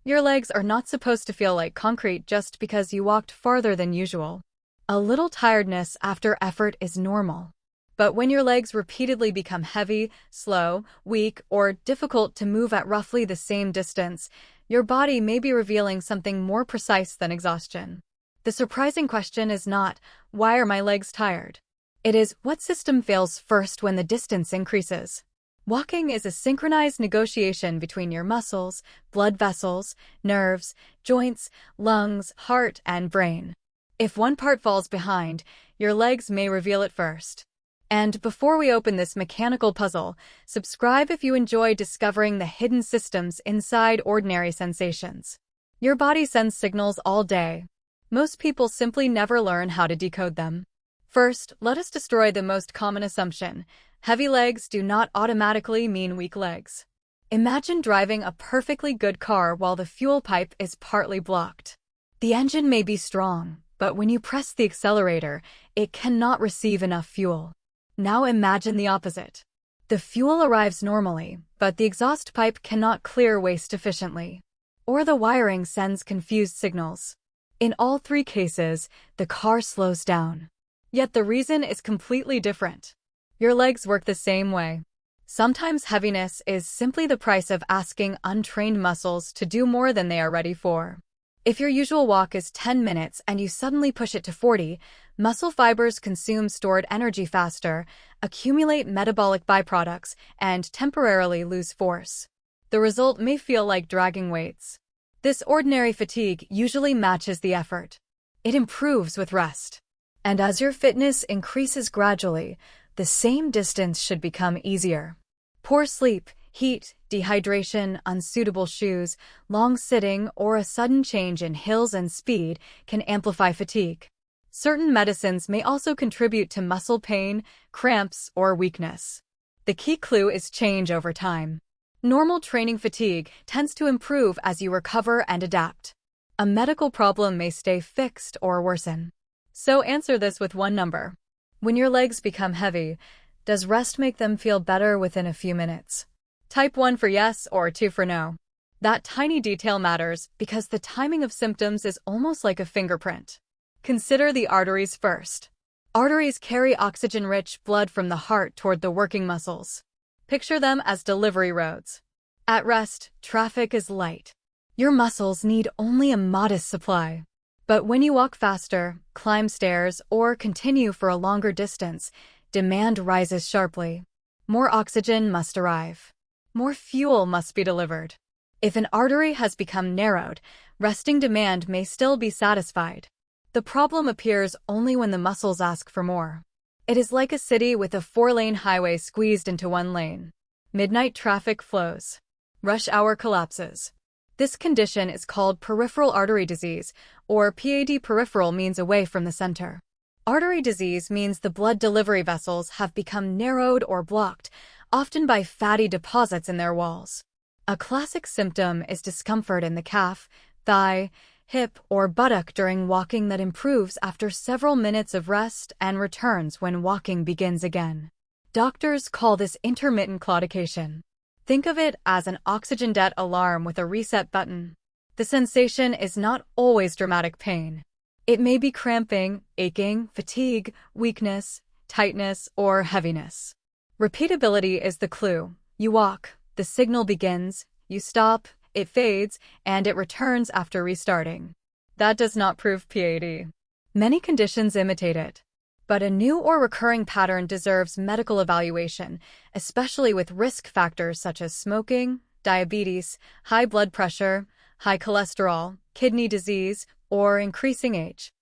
Your legs are not supposed to feel like concrete just because you walked farther than usual. A little tiredness after effort is normal. But when your legs repeatedly become heavy, slow, weak, or difficult to move at roughly the same distance, your body may be revealing something more precise than exhaustion. The surprising question is not, why are my legs tired? It is, what system fails first when the distance increases? Walking is a synchronized negotiation between your muscles, blood vessels, nerves, joints, lungs, heart, and brain. If one part falls behind, your legs may reveal it first. And before we open this mechanical puzzle, subscribe if you enjoy discovering the hidden systems inside ordinary sensations. Your body sends signals all day. Most people simply never learn how to decode them. First, let us destroy the most common assumption. Heavy legs do not automatically mean weak legs. Imagine driving a perfectly good car while the fuel pipe is partly blocked. The engine may be strong, but when you press the accelerator, it cannot receive enough fuel. Now imagine the opposite. The fuel arrives normally, but the exhaust pipe cannot clear waste efficiently. Or the wiring sends confused signals. In all three cases, the car slows down. Yet the reason is completely different. Your legs work the same way. Sometimes heaviness is simply the price of asking untrained muscles to do more than they are ready for. If your usual walk is 10 minutes and you suddenly push it to 40, muscle fibers consume stored energy faster, accumulate metabolic byproducts, and temporarily lose force. The result may feel like dragging weights. This ordinary fatigue usually matches the effort. It improves with rest. And as your fitness increases gradually, the same distance should become easier. Poor sleep, heat, dehydration, unsuitable shoes, long sitting, or a sudden change in hills and speed can amplify fatigue. Certain medicines may also contribute to muscle pain, cramps, or weakness. The key clue is change over time. Normal training fatigue tends to improve as you recover and adapt. A medical problem may stay fixed or worsen. So answer this with one number. When your legs become heavy, does rest make them feel better within a few minutes? Type 1 for yes or 2 for no. That tiny detail matters because the timing of symptoms is almost like a fingerprint. Consider the arteries first. Arteries carry oxygen-rich blood from the heart toward the working muscles. Picture them as delivery roads. At rest, traffic is light. Your muscles need only a modest supply. But when you walk faster, climb stairs, or continue for a longer distance, demand rises sharply. More oxygen must arrive. More fuel must be delivered. If an artery has become narrowed, resting demand may still be satisfied. The problem appears only when the muscles ask for more. It is like a city with a 4-lane highway squeezed into one lane. Midnight traffic flows. Rush hour collapses. This condition is called peripheral artery disease, or PAD. Peripheral means away from the center. Artery disease means the blood delivery vessels have become narrowed or blocked, often by fatty deposits in their walls. A classic symptom is discomfort in the calf, thigh, hip, or buttock during walking that improves after several minutes of rest and returns when walking begins again. Doctors call this intermittent claudication. Think of it as an oxygen debt alarm with a reset button. The sensation is not always dramatic pain. It may be cramping, aching, fatigue, weakness, tightness, or heaviness. Repeatability is the clue. You walk, the signal begins, you stop, it fades, and it returns after restarting. That does not prove PAD. Many conditions imitate it. But a new or recurring pattern deserves medical evaluation, especially with risk factors such as smoking, diabetes, high blood pressure, high cholesterol, kidney disease, or increasing age.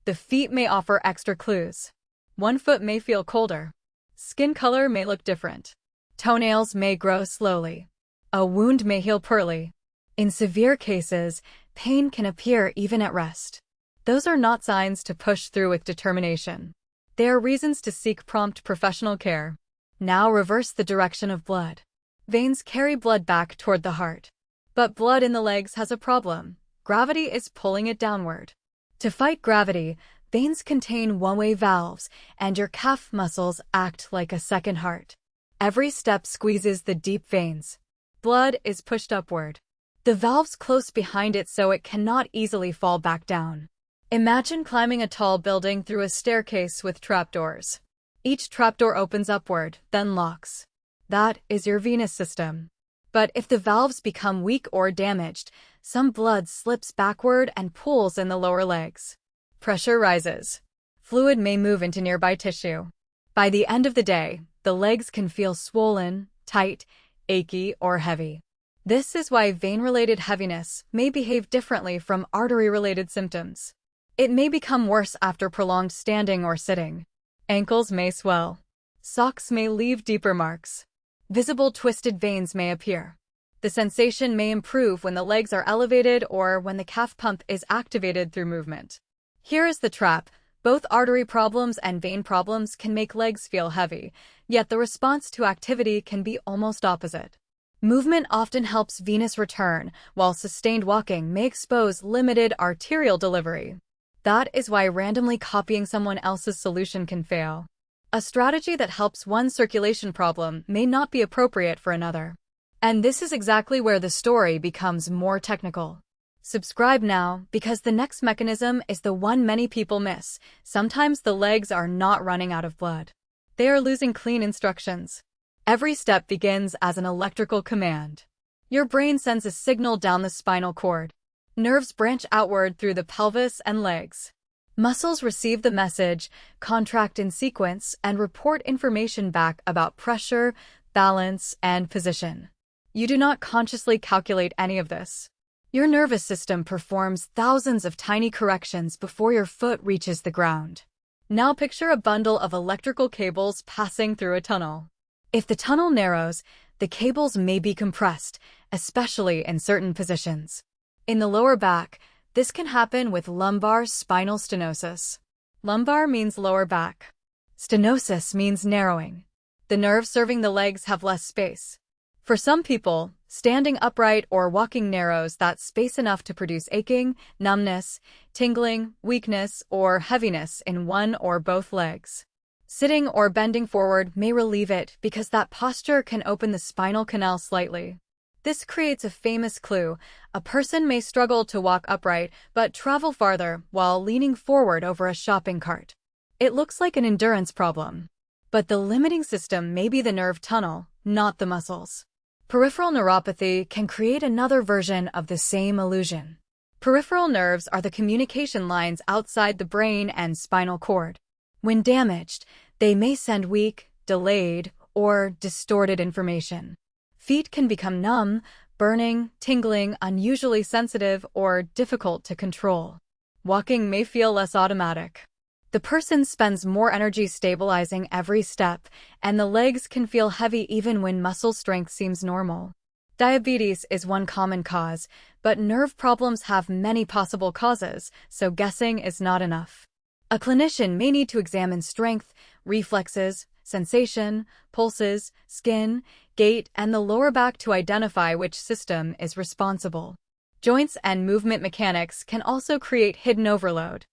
The feet may offer extra clues. One foot may feel colder. Skin color may look different. Toenails may grow slowly. A wound may heal poorly. In severe cases, pain can appear even at rest. Those are not signs to push through with determination. They are reasons to seek prompt professional care. Now reverse the direction of blood. Veins carry blood back toward the heart. But blood in the legs has a problem. Gravity is pulling it downward. To fight gravity, veins contain one-way valves, and your calf muscles act like a second heart. Every step squeezes the deep veins. Blood is pushed upward. The valve's close behind it so it cannot easily fall back down. Imagine climbing a tall building through a staircase with trapdoors. Each trapdoor opens upward, then locks. That is your venous system. But if the valves become weak or damaged, some blood slips backward and pools in the lower legs. Pressure rises. Fluid may move into nearby tissue. By the end of the day, the legs can feel swollen, tight, achy, or heavy. This is why vein-related heaviness may behave differently from artery-related symptoms. It may become worse after prolonged standing or sitting. Ankles may swell. Socks may leave deeper marks. Visible twisted veins may appear. The sensation may improve when the legs are elevated or when the calf pump is activated through movement. Here is the trap. Both artery problems and vein problems can make legs feel heavy, yet the response to activity can be almost opposite. Movement often helps venous return, while sustained walking may expose limited arterial delivery. That is why randomly copying someone else's solution can fail. A strategy that helps one circulation problem may not be appropriate for another. And this is exactly where the story becomes more technical. Subscribe now, because the next mechanism is the one many people miss. Sometimes the legs are not running out of blood. They are losing clean instructions. Every step begins as an electrical command. Your brain sends a signal down the spinal cord. Nerves branch outward through the pelvis and legs. Muscles receive the message, contract in sequence, and report information back about pressure, balance, and position. You do not consciously calculate any of this. Your nervous system performs thousands of tiny corrections before your foot reaches the ground. Now picture a bundle of electrical cables passing through a tunnel. If the tunnel narrows, the cables may be compressed, especially in certain positions. In the lower back, this can happen with lumbar spinal stenosis. Lumbar means lower back. Stenosis means narrowing. The nerves serving the legs have less space. For some people, standing upright or walking narrows that space enough to produce aching, numbness, tingling, weakness, or heaviness in one or both legs. Sitting or bending forward may relieve it because that posture can open the spinal canal slightly. This creates a famous clue. A person may struggle to walk upright but travel farther while leaning forward over a shopping cart. It looks like an endurance problem. But the limiting system may be the nerve tunnel, not the muscles. Peripheral neuropathy can create another version of the same illusion. Peripheral nerves are the communication lines outside the brain and spinal cord. When damaged, they may send weak, delayed, or distorted information. Feet can become numb, burning, tingling, unusually sensitive, or difficult to control. Walking may feel less automatic. The person spends more energy stabilizing every step, and the legs can feel heavy even when muscle strength seems normal. Diabetes is one common cause, but nerve problems have many possible causes, so guessing is not enough. A clinician may need to examine strength, reflexes, sensation, pulses, skin, gait, and the lower back to identify which system is responsible. Joints and movement mechanics can also create hidden overload.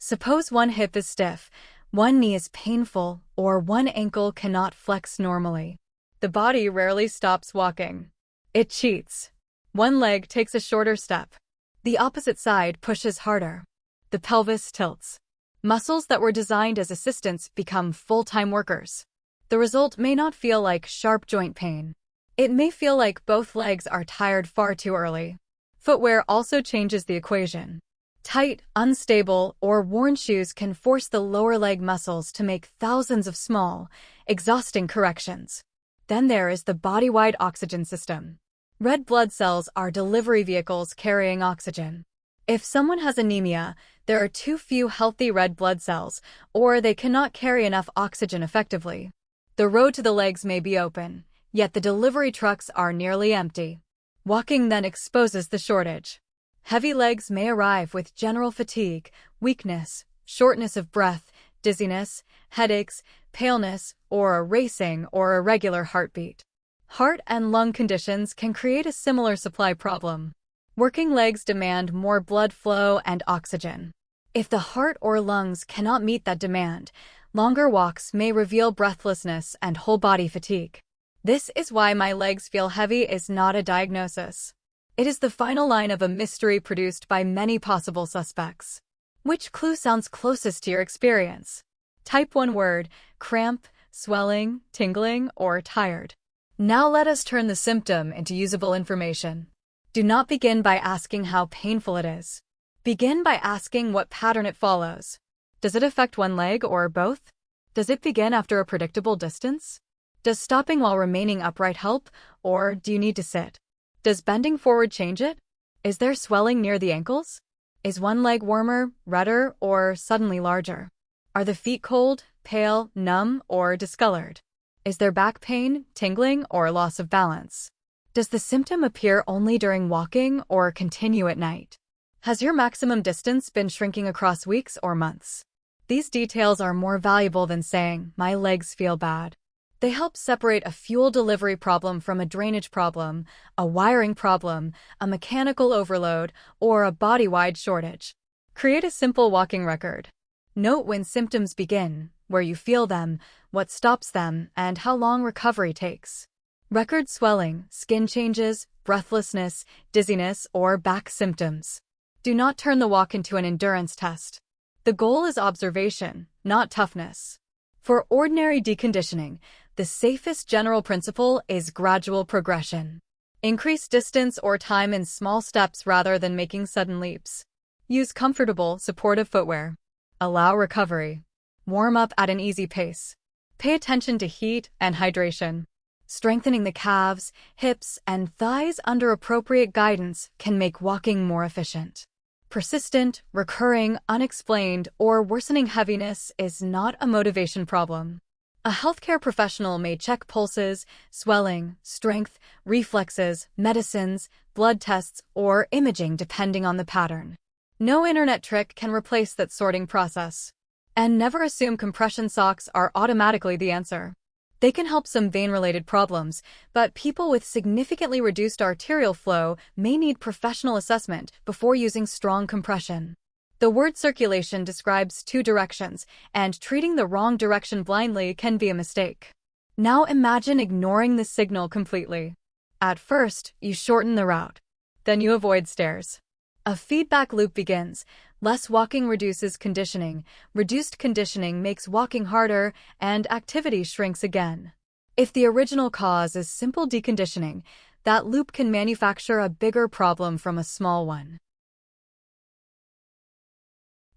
Suppose one hip is stiff, one knee is painful, or one ankle cannot flex normally. The body rarely stops walking. It cheats. One leg takes a shorter step. The opposite side pushes harder. The pelvis tilts. Muscles that were designed as assistants become full-time workers. The result may not feel like sharp joint pain. It may feel like both legs are tired far too early. Footwear also changes the equation. Tight, unstable, or worn shoes can force the lower leg muscles to make thousands of small, exhausting corrections. Then there is the body-wide oxygen system. Red blood cells are delivery vehicles carrying oxygen. If someone has anemia, there are too few healthy red blood cells, or they cannot carry enough oxygen effectively. The road to the legs may be open, yet the delivery trucks are nearly empty. Walking then exposes the shortage. Heavy legs may arrive with general fatigue, weakness, shortness of breath, dizziness, headaches, paleness, or a racing or irregular heartbeat. Heart and lung conditions can create a similar supply problem. Working legs demand more blood flow and oxygen. If the heart or lungs cannot meet that demand, longer walks may reveal breathlessness and whole-body fatigue. This is why my legs feel heavy is not a diagnosis. It is the final line of a mystery produced by many possible suspects. Which clue sounds closest to your experience? Type one word: cramp, swelling, tingling, or tired. Now let us turn the symptom into usable information. Do not begin by asking how painful it is. Begin by asking what pattern it follows. Does it affect one leg or both? Does it begin after a predictable distance? Does stopping while remaining upright help, or do you need to sit? Does bending forward change it? Is there swelling near the ankles? Is one leg warmer, redder, or suddenly larger? Are the feet cold, pale, numb, or discolored? Is there back pain, tingling, or loss of balance? Does the symptom appear only during walking or continue at night? Has your maximum distance been shrinking across weeks or months? These details are more valuable than saying, "My legs feel bad." They help separate a fuel delivery problem from a drainage problem, a wiring problem, a mechanical overload, or a body-wide shortage. Create a simple walking record. Note when symptoms begin, where you feel them, what stops them, and how long recovery takes. Record swelling, skin changes, breathlessness, dizziness, or back symptoms. Do not turn the walk into an endurance test. The goal is observation, not toughness. For ordinary deconditioning, the safest general principle is gradual progression. Increase distance or time in small steps rather than making sudden leaps. Use comfortable, supportive footwear. Allow recovery. Warm up at an easy pace. Pay attention to heat and hydration. Strengthening the calves, hips, and thighs under appropriate guidance can make walking more efficient. Persistent, recurring, unexplained, or worsening heaviness is not a motivation problem. A healthcare professional may check pulses, swelling, strength, reflexes, medicines, blood tests, or imaging depending on the pattern. No internet trick can replace that sorting process. And never assume compression socks are automatically the answer. They can help some vein-related problems, but people with significantly reduced arterial flow may need professional assessment before using strong compression. The word circulation describes two directions, and treating the wrong direction blindly can be a mistake. Now imagine ignoring the signal completely. At first, you shorten the route. Then you avoid stairs. A feedback loop begins. Less walking reduces conditioning, reduced conditioning makes walking harder, and activity shrinks again. If the original cause is simple deconditioning, that loop can manufacture a bigger problem from a small one.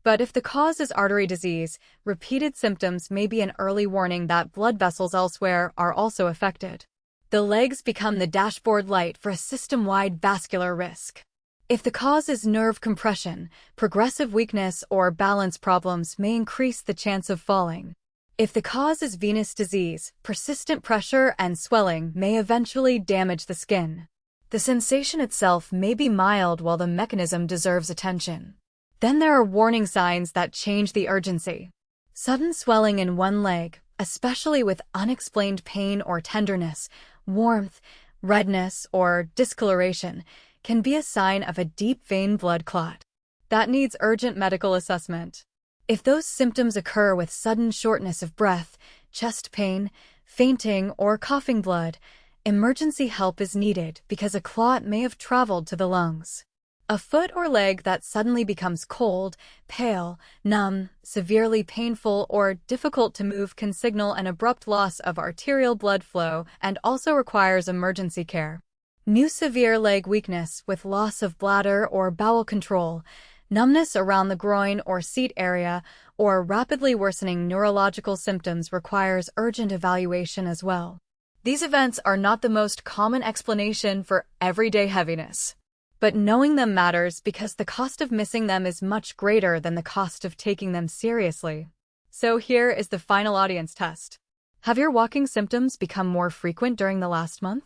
But if the cause is artery disease, repeated symptoms may be an early warning that blood vessels elsewhere are also affected. The legs become the dashboard light for a system-wide vascular risk. If the cause is nerve compression, progressive weakness or balance problems may increase the chance of falling. If the cause is venous disease, persistent pressure and swelling may eventually damage the skin. The sensation itself may be mild while the mechanism deserves attention. Then there are warning signs that change the urgency. Sudden swelling in one leg, especially with unexplained pain or tenderness, warmth, redness, or discoloration, can be a sign of a deep vein blood clot. That needs urgent medical assessment. If those symptoms occur with sudden shortness of breath, chest pain, fainting, or coughing blood, emergency help is needed because a clot may have traveled to the lungs. A foot or leg that suddenly becomes cold, pale, numb, severely painful, or difficult to move can signal an abrupt loss of arterial blood flow and also requires emergency care. New severe leg weakness with loss of bladder or bowel control, numbness around the groin or seat area, or rapidly worsening neurological symptoms requires urgent evaluation as well. These events are not the most common explanation for everyday heaviness. But knowing them matters because the cost of missing them is much greater than the cost of taking them seriously. So here is the final audience test. Have your walking symptoms become more frequent during the last month?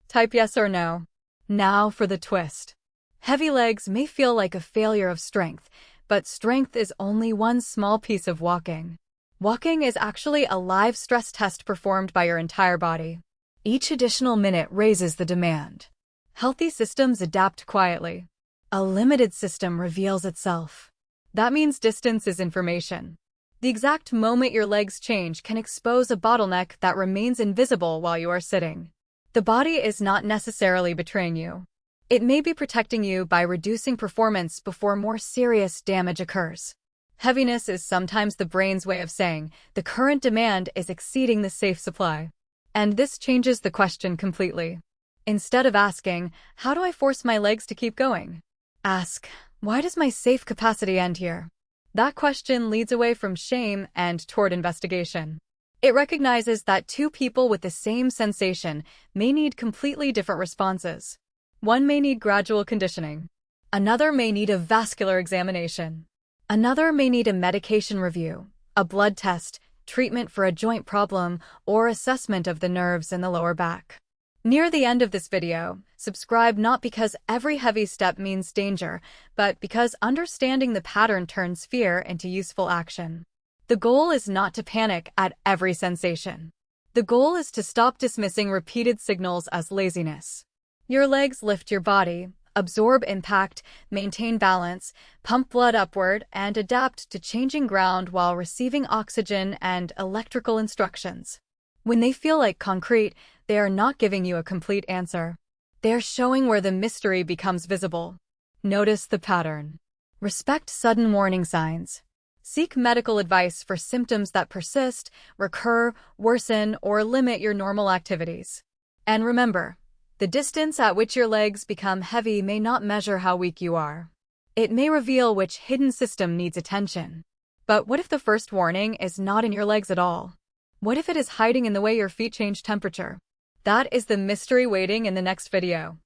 Type yes or no. Now for the twist. Heavy legs may feel like a failure of strength, but strength is only one small piece of walking. Walking is actually a live stress test performed by your entire body. Each additional minute raises the demand. Healthy systems adapt quietly. A limited system reveals itself. That means distance is information. The exact moment your legs change can expose a bottleneck that remains invisible while you are sitting. The body is not necessarily betraying you. It may be protecting you by reducing performance before more serious damage occurs. Heaviness is sometimes the brain's way of saying, the current demand is exceeding the safe supply. And this changes the question completely. Instead of asking, how do I force my legs to keep going? Ask, why does my safe capacity end here? That question leads away from shame and toward investigation. It recognizes that two people with the same sensation may need completely different responses. One may need gradual conditioning. Another may need a vascular examination. Another may need a medication review, a blood test, treatment for a joint problem, or assessment of the nerves in the lower back. Near the end of this video, subscribe not because every heavy step means danger, but because understanding the pattern turns fear into useful action. The goal is not to panic at every sensation. The goal is to stop dismissing repeated signals as laziness. Your legs lift your body, absorb impact, maintain balance, pump blood upward, and adapt to changing ground while receiving oxygen and electrical instructions. When they feel like concrete, they are not giving you a complete answer. They are showing where the mystery becomes visible. Notice the pattern. Respect sudden warning signs. Seek medical advice for symptoms that persist, recur, worsen, or limit your normal activities. And remember, the distance at which your legs become heavy may not measure how weak you are. It may reveal which hidden system needs attention. But what if the first warning is not in your legs at all? What if it is hiding in the way your feet change temperature? That is the mystery waiting in the next video.